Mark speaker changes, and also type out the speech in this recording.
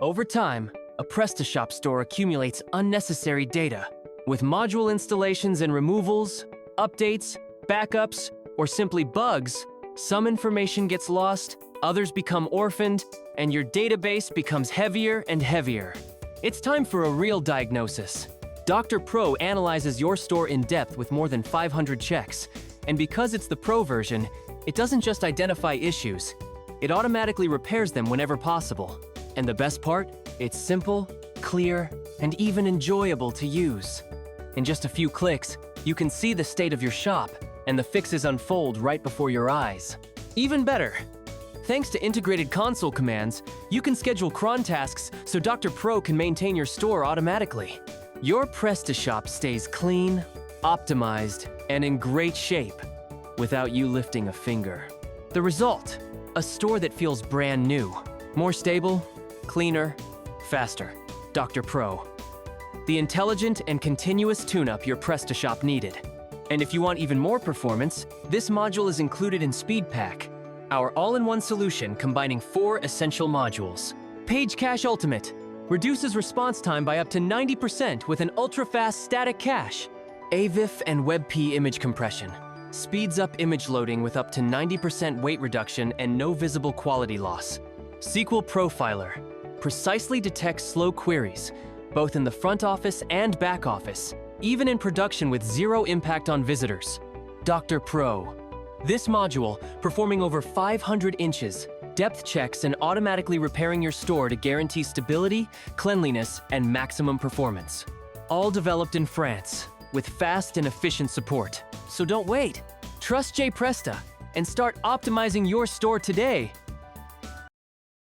Speaker 1: Over time, a PrestaShop store accumulates unnecessary data. With module installations and removals, updates, backups, or simply bugs, some information gets lost, others become orphaned, and your database becomes heavier and heavier. It's time for a real diagnosis. Dr. Pro analyzes your store in depth with more than 500 checks, and because it's the Pro version, it doesn't just identify issues, it automatically repairs them whenever possible. And the best part? It's simple, clear, and even enjoyable to use. In just a few clicks, you can see the state of your shop, and the fixes unfold right before your eyes. Even better, thanks to integrated console commands, you can schedule CRON tasks so Dr. Pro can maintain your store automatically. Your PrestaShop stays clean, optimized, and in great shape without you lifting a finger. The result? A store that feels brand new, more stable, cleaner, faster. Dr. Pro. The intelligent and continuous tune-up your PrestaShop needed. And if you want even more performance, this module is included in Speed Pack, our all-in-one solution combining 4 essential modules. Page Cache Ultimate reduces response time by up to 90% with an ultra-fast static cache. AVIF and WebP image compression speeds up image loading with up to 90% weight reduction and no visible quality loss. SQL Profiler precisely detects slow queries, both in the front office and back office, even in production with zero impact on visitors. Dr. Pro. This module, performing over 500 inches, depth checks and automatically repairing your store to guarantee stability, cleanliness, and maximum performance. All developed in France, with fast and efficient support. So don't wait. Trust Presta and start optimizing your store today.